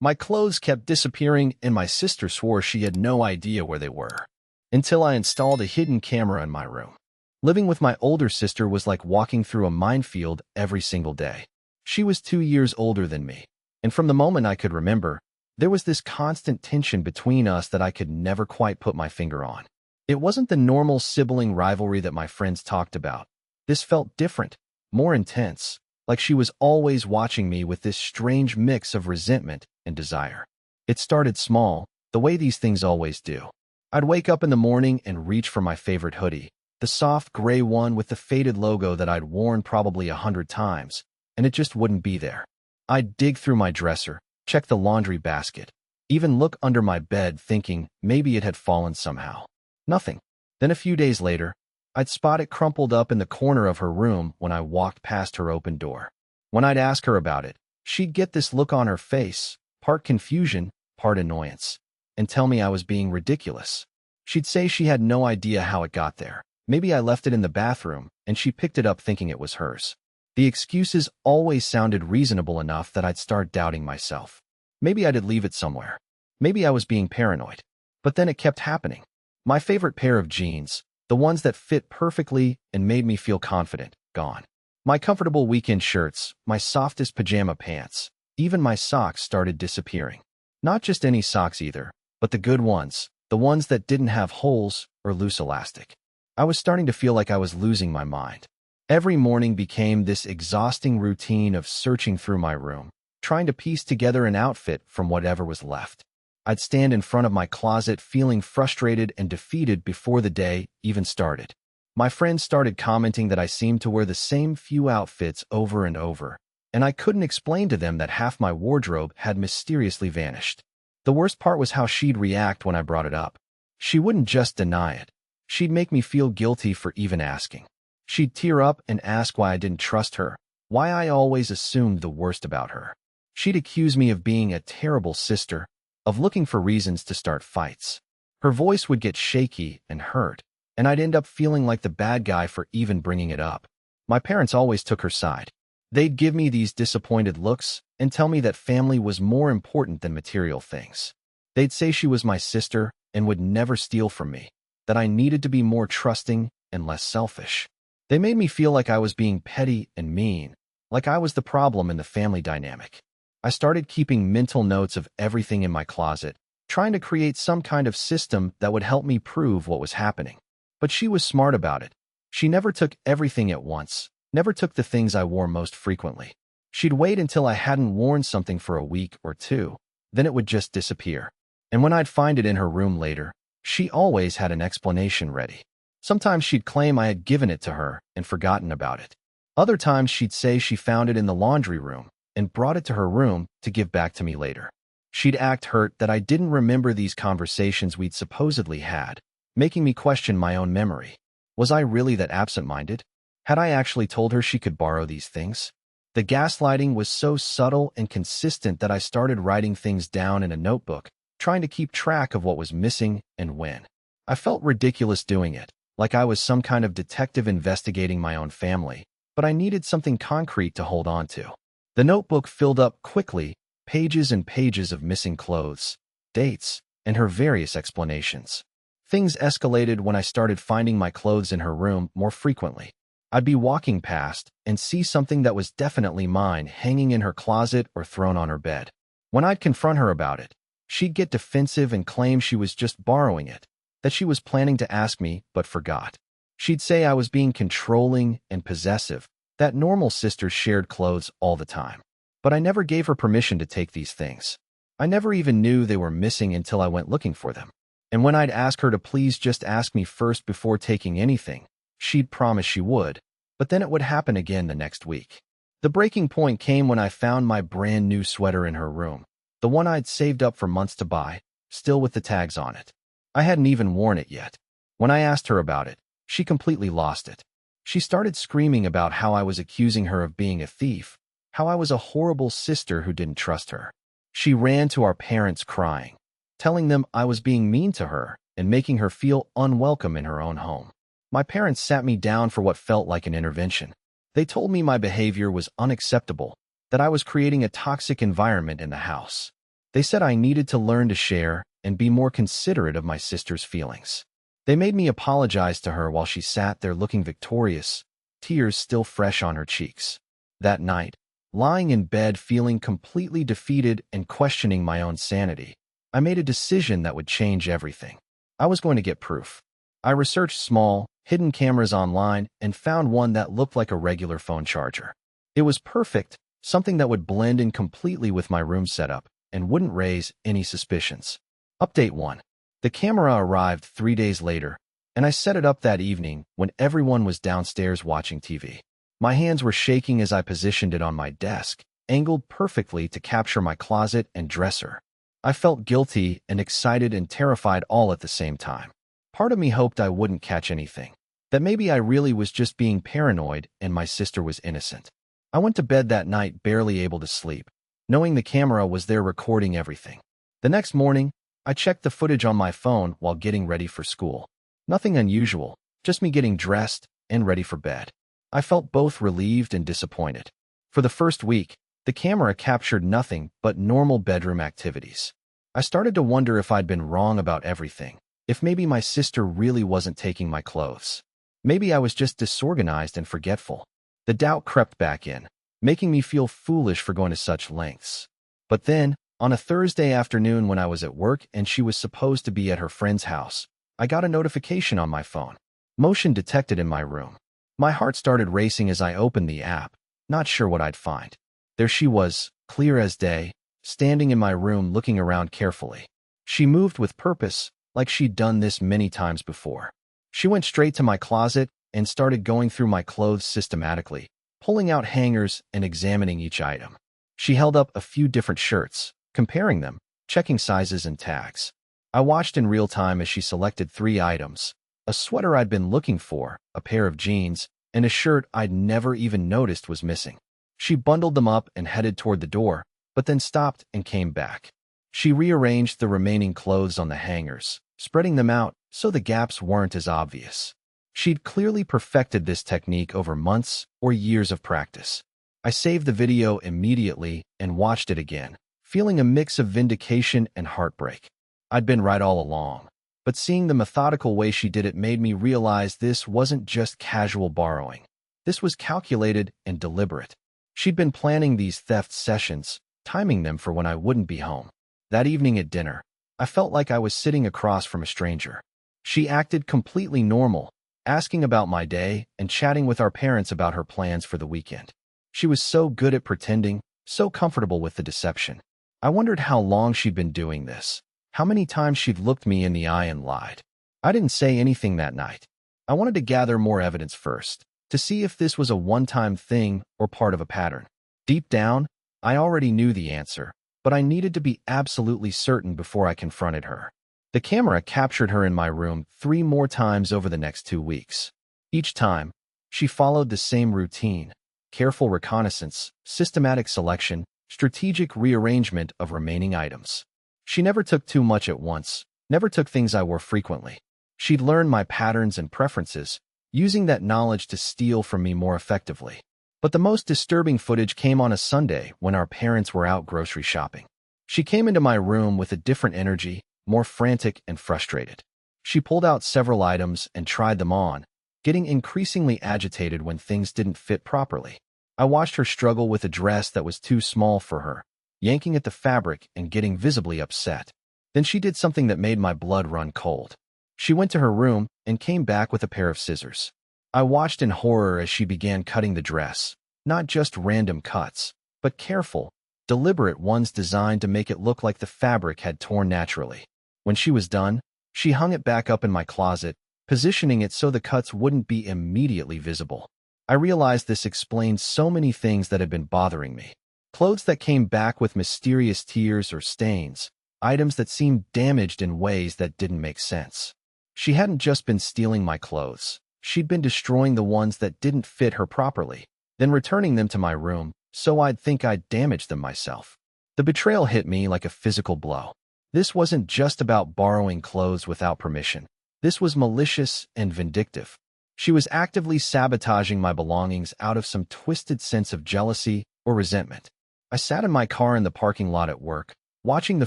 My clothes kept disappearing, and my sister swore she had no idea where they were, until I installed a hidden camera in my room. Living with my older sister was like walking through a minefield every single day. She was 2 years older than me, and from the moment I could remember, there was this constant tension between us that I could never quite put my finger on. It wasn't the normal sibling rivalry that my friends talked about. This felt different, more intense, like she was always watching me with this strange mix of resentment and desire. It started small, the way these things always do. I'd wake up in the morning and reach for my favorite hoodie, the soft gray one with the faded logo that I'd worn probably 100 times, and it just wouldn't be there. I'd dig through my dresser, check the laundry basket, even look under my bed thinking maybe it had fallen somehow. Nothing. Then a few days later, I'd spot it crumpled up in the corner of her room when I walked past her open door. When I'd ask her about it, she'd get this look on her face, part confusion, part annoyance, and tell me I was being ridiculous. She'd say she had no idea how it got there. Maybe I left it in the bathroom, and she picked it up thinking it was hers. The excuses always sounded reasonable enough that I'd start doubting myself. Maybe I did leave it somewhere. Maybe I was being paranoid. But then it kept happening. My favorite pair of jeans, the ones that fit perfectly and made me feel confident, gone. My comfortable weekend shirts, my softest pajama pants, even my socks started disappearing. Not just any socks either, but the good ones, the ones that didn't have holes or loose elastic. I was starting to feel like I was losing my mind. Every morning became this exhausting routine of searching through my room, trying to piece together an outfit from whatever was left. I'd stand in front of my closet feeling frustrated and defeated before the day even started. My friends started commenting that I seemed to wear the same few outfits over and over, and I couldn't explain to them that half my wardrobe had mysteriously vanished. The worst part was how she'd react when I brought it up. She wouldn't just deny it. She'd make me feel guilty for even asking. She'd tear up and ask why I didn't trust her, why I always assumed the worst about her. She'd accuse me of being a terrible sister, of looking for reasons to start fights. Her voice would get shaky and hurt, and I'd end up feeling like the bad guy for even bringing it up. My parents always took her side. They'd give me these disappointed looks and tell me that family was more important than material things. They'd say she was my sister and would never steal from me, that I needed to be more trusting and less selfish. They made me feel like I was being petty and mean, like I was the problem in the family dynamic. I started keeping mental notes of everything in my closet, trying to create some kind of system that would help me prove what was happening. But she was smart about it. She never took everything at once, never took the things I wore most frequently. She'd wait until I hadn't worn something for a week or two, then it would just disappear. And when I'd find it in her room later, she always had an explanation ready. Sometimes she'd claim I had given it to her and forgotten about it. Other times she'd say she found it in the laundry room and brought it to her room to give back to me later. She'd act hurt that I didn't remember these conversations we'd supposedly had, making me question my own memory. Was I really that absent-minded? Had I actually told her she could borrow these things? The gaslighting was so subtle and consistent that I started writing things down in a notebook, trying to keep track of what was missing and when. I felt ridiculous doing it, like I was some kind of detective investigating my own family, but I needed something concrete to hold on to. The notebook filled up quickly, pages and pages of missing clothes, dates, and her various explanations. Things escalated when I started finding my clothes in her room more frequently. I'd be walking past and see something that was definitely mine hanging in her closet or thrown on her bed. When I'd confront her about it, she'd get defensive and claim she was just borrowing it, that she was planning to ask me but forgot. She'd say I was being controlling and possessive, that normal sisters shared clothes all the time. But I never gave her permission to take these things. I never even knew they were missing until I went looking for them. And when I'd ask her to please just ask me first before taking anything, she'd promise she would, but then it would happen again the next week. The breaking point came when I found my brand new sweater in her room, the one I'd saved up for months to buy, still with the tags on it. I hadn't even worn it yet. When I asked her about it, she completely lost it. She started screaming about how I was accusing her of being a thief, how I was a horrible sister who didn't trust her. She ran to our parents crying, telling them I was being mean to her and making her feel unwelcome in her own home. My parents sat me down for what felt like an intervention. They told me my behavior was unacceptable, that I was creating a toxic environment in the house. They said I needed to learn to share and be more considerate of my sister's feelings. They made me apologize to her while she sat there looking victorious, tears still fresh on her cheeks. That night, lying in bed feeling completely defeated and questioning my own sanity, I made a decision that would change everything. I was going to get proof. I researched small, hidden cameras online and found one that looked like a regular phone charger. It was perfect, something that would blend in completely with my room setup and wouldn't raise any suspicions. Update 1. The camera arrived 3 days later, and I set it up that evening when everyone was downstairs watching TV. My hands were shaking as I positioned it on my desk, angled perfectly to capture my closet and dresser. I felt guilty and excited and terrified all at the same time. Part of me hoped I wouldn't catch anything, that maybe I really was just being paranoid and my sister was innocent. I went to bed that night barely able to sleep, knowing the camera was there recording everything. The next morning, I checked the footage on my phone while getting ready for school. Nothing unusual, just me getting dressed and ready for bed. I felt both relieved and disappointed. For the first week, the camera captured nothing but normal bedroom activities. I started to wonder if I'd been wrong about everything, if maybe my sister really wasn't taking my clothes. Maybe I was just disorganized and forgetful. The doubt crept back in, making me feel foolish for going to such lengths. But then, on a Thursday afternoon when I was at work and she was supposed to be at her friend's house, I got a notification on my phone. Motion detected in my room. My heart started racing as I opened the app, not sure what I'd find. There she was, clear as day, standing in my room looking around carefully. She moved with purpose, like she'd done this many times before. She went straight to my closet and started going through my clothes systematically, pulling out hangers and examining each item. She held up a few different shirts, comparing them, checking sizes and tags. I watched in real time as she selected 3 items: a sweater I'd been looking for, a pair of jeans, and a shirt I'd never even noticed was missing. She bundled them up and headed toward the door, but then stopped and came back. She rearranged the remaining clothes on the hangers, spreading them out so the gaps weren't as obvious. She'd clearly perfected this technique over months or years of practice. I saved the video immediately and watched it again, feeling a mix of vindication and heartbreak. I'd been right all along, but seeing the methodical way she did it made me realize this wasn't just casual borrowing. This was calculated and deliberate. She'd been planning these theft sessions, timing them for when I wouldn't be home. That evening at dinner, I felt like I was sitting across from a stranger. She acted completely normal, asking about my day and chatting with our parents about her plans for the weekend. She was so good at pretending, so comfortable with the deception. I wondered how long she'd been doing this, how many times she'd looked me in the eye and lied. I didn't say anything that night. I wanted to gather more evidence first, to see if this was a one-time thing or part of a pattern. Deep down, I already knew the answer, but I needed to be absolutely certain before I confronted her. The camera captured her in my room 3 more times over the next 2 weeks. Each time, she followed the same routine: careful reconnaissance, systematic selection, strategic rearrangement of remaining items. She never took too much at once, never took things I wore frequently. She'd learned my patterns and preferences, using that knowledge to steal from me more effectively. But the most disturbing footage came on a Sunday when our parents were out grocery shopping. She came into my room with a different energy, more frantic and frustrated. She pulled out several items and tried them on, getting increasingly agitated when things didn't fit properly. I watched her struggle with a dress that was too small for her, yanking at the fabric and getting visibly upset. Then she did something that made my blood run cold. She went to her room and came back with a pair of scissors. I watched in horror as she began cutting the dress, not just random cuts, but careful, deliberate ones designed to make it look like the fabric had torn naturally. When she was done, she hung it back up in my closet, positioning it so the cuts wouldn't be immediately visible. I realized this explained so many things that had been bothering me. Clothes that came back with mysterious tears or stains, items that seemed damaged in ways that didn't make sense. She hadn't just been stealing my clothes. She'd been destroying the ones that didn't fit her properly, then returning them to my room so I'd think I'd damaged them myself. The betrayal hit me like a physical blow. This wasn't just about borrowing clothes without permission. This was malicious and vindictive. She was actively sabotaging my belongings out of some twisted sense of jealousy or resentment. I sat in my car in the parking lot at work, watching the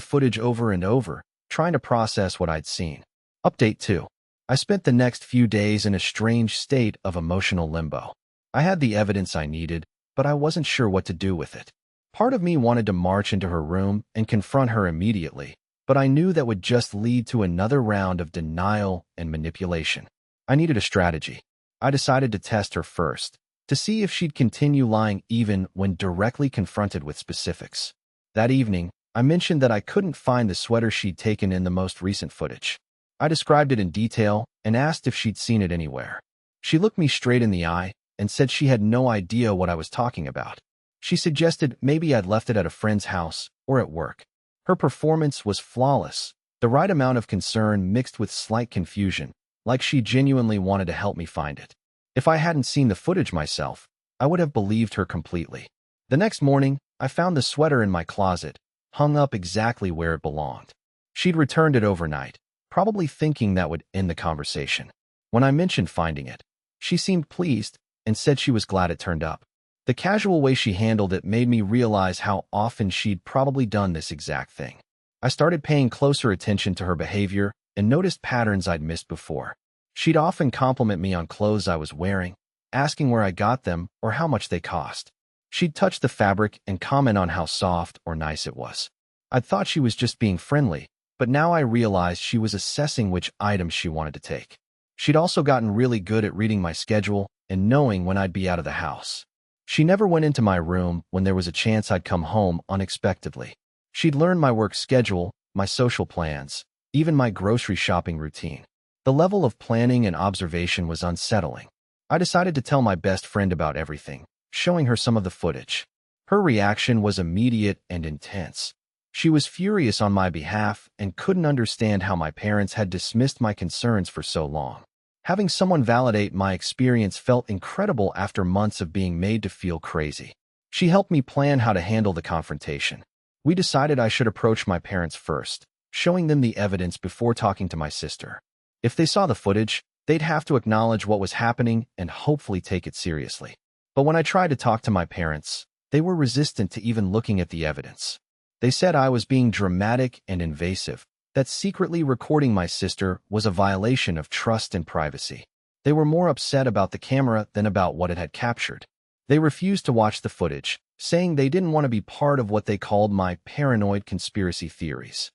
footage over and over, trying to process what I'd seen. Update 2. I spent the next few days in a strange state of emotional limbo. I had the evidence I needed, but I wasn't sure what to do with it. Part of me wanted to march into her room and confront her immediately, but I knew that would just lead to another round of denial and manipulation. I needed a strategy. I decided to test her first, to see if she'd continue lying even when directly confronted with specifics. That evening, I mentioned that I couldn't find the sweater she'd taken in the most recent footage. I described it in detail and asked if she'd seen it anywhere. She looked me straight in the eye and said she had no idea what I was talking about. She suggested maybe I'd left it at a friend's house or at work. Her performance was flawless, the right amount of concern mixed with slight confusion, like she genuinely wanted to help me find it. If I hadn't seen the footage myself, I would have believed her completely. The next morning, I found the sweater in my closet, hung up exactly where it belonged. She'd returned it overnight, probably thinking that would end the conversation. When I mentioned finding it, she seemed pleased and said she was glad it turned up. The casual way she handled it made me realize how often she'd probably done this exact thing. I started paying closer attention to her behavior and noticed patterns I'd missed before. She'd often compliment me on clothes I was wearing, asking where I got them or how much they cost. She'd touch the fabric and comment on how soft or nice it was. I'd thought she was just being friendly, but now I realized she was assessing which items she wanted to take. She'd also gotten really good at reading my schedule and knowing when I'd be out of the house. She never went into my room when there was a chance I'd come home unexpectedly. She'd learned my work schedule, my social plans, even my grocery shopping routine. The level of planning and observation was unsettling. I decided to tell my best friend about everything, showing her some of the footage. Her reaction was immediate and intense. She was furious on my behalf and couldn't understand how my parents had dismissed my concerns for so long. Having someone validate my experience felt incredible after months of being made to feel crazy. She helped me plan how to handle the confrontation. We decided I should approach my parents first, showing them the evidence before talking to my sister. If they saw the footage, they'd have to acknowledge what was happening and hopefully take it seriously. But when I tried to talk to my parents, they were resistant to even looking at the evidence. They said I was being dramatic and invasive, that secretly recording my sister was a violation of trust and privacy. They were more upset about the camera than about what it had captured. They refused to watch the footage, saying they didn't want to be part of what they called my paranoid conspiracy theories.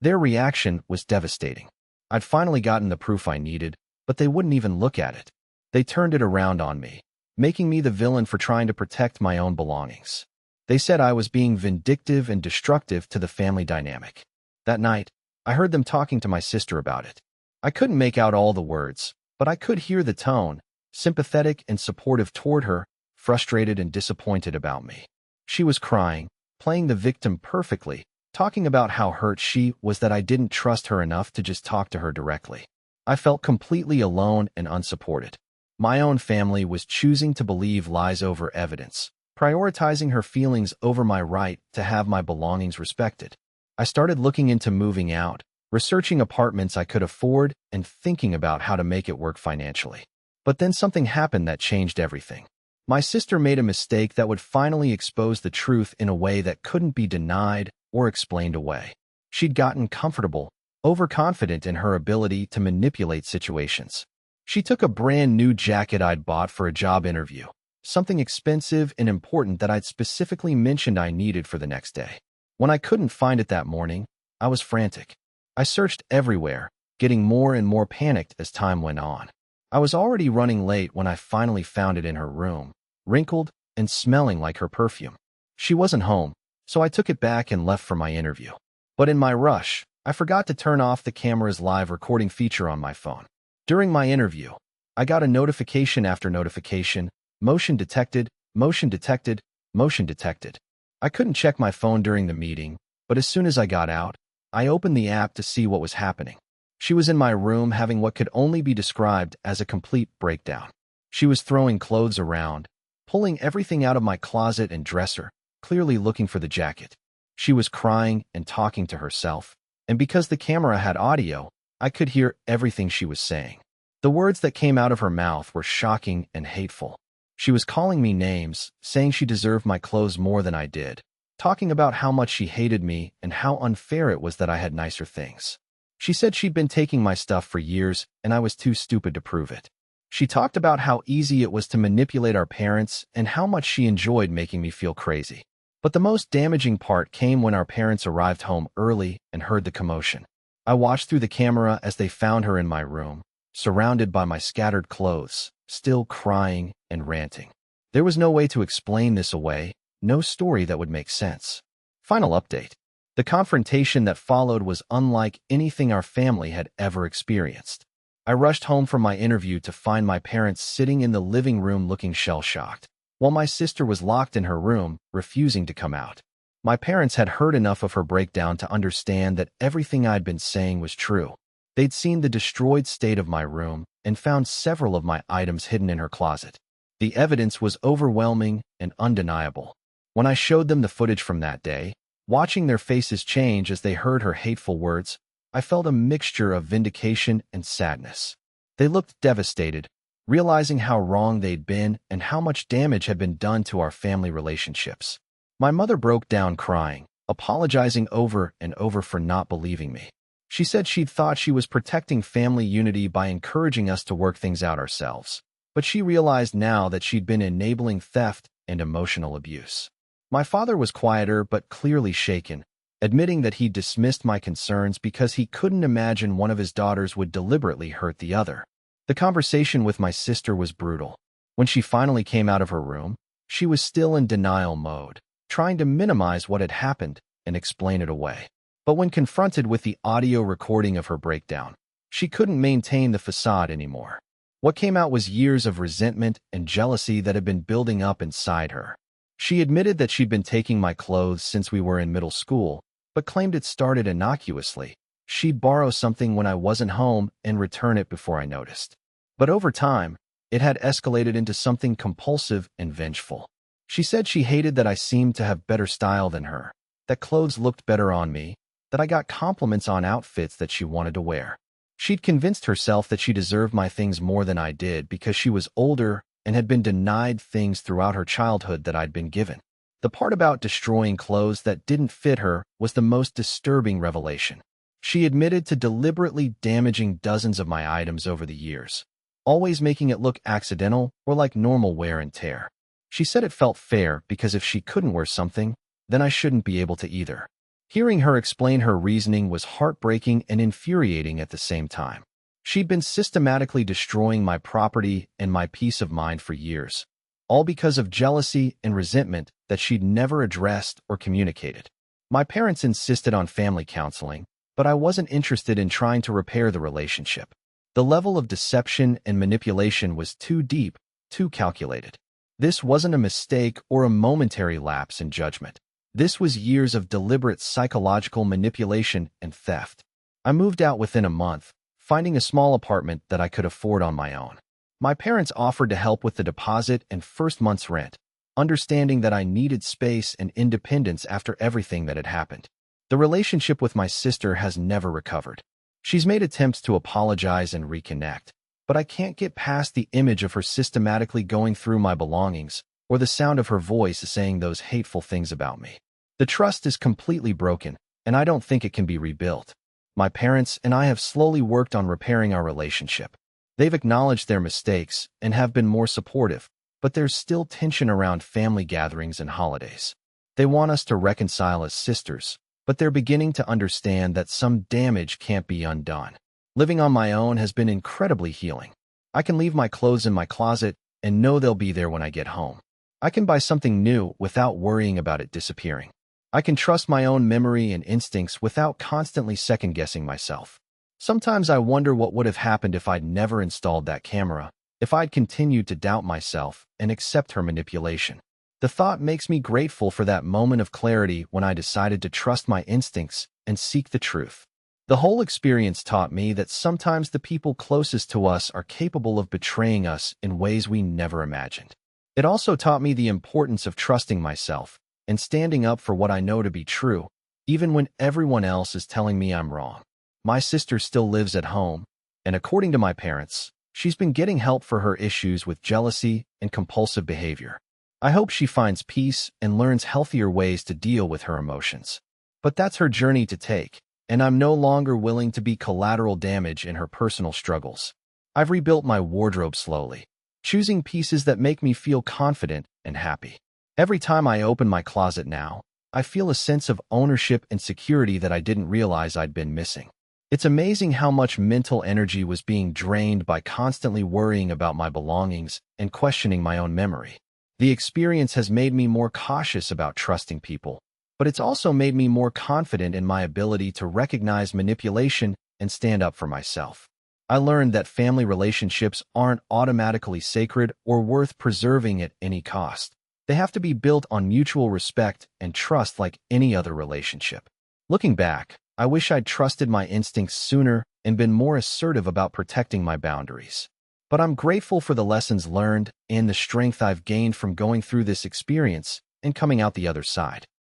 Their reaction was devastating. I'd finally gotten the proof I needed, but they wouldn't even look at it. They turned it around on me, making me the villain for trying to protect my own belongings. They said I was being vindictive and destructive to the family dynamic. That night, I heard them talking to my sister about it. I couldn't make out all the words, but I could hear the tone, sympathetic and supportive toward her, frustrated and disappointed about me. She was crying, playing the victim perfectly, talking about how hurt she was that I didn't trust her enough to just talk to her directly. I felt completely alone and unsupported. My own family was choosing to believe lies over evidence, prioritizing her feelings over my right to have my belongings respected. I started looking into moving out, researching apartments I could afford, and thinking about how to make it work financially. But then something happened that changed everything. My sister made a mistake that would finally expose the truth in a way that couldn't be denied or explained away. She'd gotten comfortable, overconfident in her ability to manipulate situations. She took a brand new jacket I'd bought for a job interview, something expensive and important that I'd specifically mentioned I needed for the next day. When I couldn't find it that morning, I was frantic. I searched everywhere, getting more and more panicked as time went on. I was already running late when I finally found it in her room, wrinkled and smelling like her perfume. She wasn't home, so I took it back and left for my interview. But in my rush, I forgot to turn off the camera's live recording feature on my phone. During my interview, I got a notification after notification, motion detected, motion detected, motion detected. I couldn't check my phone during the meeting, but as soon as I got out, I opened the app to see what was happening. She was in my room having what could only be described as a complete breakdown. She was throwing clothes around, pulling everything out of my closet and dresser, clearly looking for the jacket. She was crying and talking to herself, and because the camera had audio, I could hear everything she was saying. The words that came out of her mouth were shocking and hateful. She was calling me names, saying she deserved my clothes more than I did, talking about how much she hated me and how unfair it was that I had nicer things. She said she'd been taking my stuff for years and I was too stupid to prove it. She talked about how easy it was to manipulate our parents and how much she enjoyed making me feel crazy. But the most damaging part came when our parents arrived home early and heard the commotion. I watched through the camera as they found her in my room, surrounded by my scattered clothes, still crying and ranting. There was no way to explain this away, no story that would make sense. Final update. The confrontation that followed was unlike anything our family had ever experienced. I rushed home from my interview to find my parents sitting in the living room looking shell-shocked, while my sister was locked in her room, refusing to come out. My parents had heard enough of her breakdown to understand that everything I'd been saying was true. They'd seen the destroyed state of my room and found several of my items hidden in her closet. The evidence was overwhelming and undeniable. When I showed them the footage from that day, watching their faces change as they heard her hateful words, I felt a mixture of vindication and sadness. They looked devastated, realizing how wrong they'd been and how much damage had been done to our family relationships. My mother broke down crying, apologizing over and over for not believing me. She said she'd thought she was protecting family unity by encouraging us to work things out ourselves, but she realized now that she'd been enabling theft and emotional abuse. My father was quieter but clearly shaken, admitting that he dismissed my concerns because he couldn't imagine one of his daughters would deliberately hurt the other. The conversation with my sister was brutal. When she finally came out of her room, she was still in denial mode, trying to minimize what had happened and explain it away. But when confronted with the audio recording of her breakdown, she couldn't maintain the facade anymore. What came out was years of resentment and jealousy that had been building up inside her. She admitted that she'd been taking my clothes since we were in middle school, but claimed it started innocuously. She'd borrow something when I wasn't home and return it before I noticed. But over time, it had escalated into something compulsive and vengeful. She said she hated that I seemed to have better style than her, that clothes looked better on me, that I got compliments on outfits that she wanted to wear. She'd convinced herself that she deserved my things more than I did because she was older and had been denied things throughout her childhood that I'd been given. The part about destroying clothes that didn't fit her was the most disturbing revelation. She admitted to deliberately damaging dozens of my items over the years, always making it look accidental or like normal wear and tear. She said it felt fair because if she couldn't wear something, then I shouldn't be able to either. Hearing her explain her reasoning was heartbreaking and infuriating at the same time. She'd been systematically destroying my property and my peace of mind for years, all because of jealousy and resentment that she'd never addressed or communicated. My parents insisted on family counseling, but I wasn't interested in trying to repair the relationship. The level of deception and manipulation was too deep, too calculated. This wasn't a mistake or a momentary lapse in judgment. This was years of deliberate psychological manipulation and theft. I moved out within a month, finding a small apartment that I could afford on my own. My parents offered to help with the deposit and first month's rent, understanding that I needed space and independence after everything that had happened. The relationship with my sister has never recovered. She's made attempts to apologize and reconnect, but I can't get past the image of her systematically going through my belongings or the sound of her voice saying those hateful things about me. The trust is completely broken, and I don't think it can be rebuilt. My parents and I have slowly worked on repairing our relationship. They've acknowledged their mistakes and have been more supportive, but there's still tension around family gatherings and holidays. They want us to reconcile as sisters, but they're beginning to understand that some damage can't be undone. Living on my own has been incredibly healing. I can leave my clothes in my closet and know they'll be there when I get home. I can buy something new without worrying about it disappearing. I can trust my own memory and instincts without constantly second-guessing myself. Sometimes I wonder what would have happened if I'd never installed that camera, if I'd continued to doubt myself and accept her manipulation. The thought makes me grateful for that moment of clarity when I decided to trust my instincts and seek the truth. The whole experience taught me that sometimes the people closest to us are capable of betraying us in ways we never imagined. It also taught me the importance of trusting myself and standing up for what I know to be true, even when everyone else is telling me I'm wrong. My sister still lives at home, and according to my parents, she's been getting help for her issues with jealousy and compulsive behavior. I hope she finds peace and learns healthier ways to deal with her emotions. But that's her journey to take, and I'm no longer willing to be collateral damage in her personal struggles. I've rebuilt my wardrobe slowly, choosing pieces that make me feel confident and happy. Every time I open my closet now, I feel a sense of ownership and security that I didn't realize I'd been missing. It's amazing how much mental energy was being drained by constantly worrying about my belongings and questioning my own memory. The experience has made me more cautious about trusting people, but it's also made me more confident in my ability to recognize manipulation and stand up for myself. I learned that family relationships aren't automatically sacred or worth preserving at any cost. They have to be built on mutual respect and trust like any other relationship. Looking back, I wish I'd trusted my instincts sooner and been more assertive about protecting my boundaries. But I'm grateful for the lessons learned and the strength I've gained from going through this experience and coming out the other side.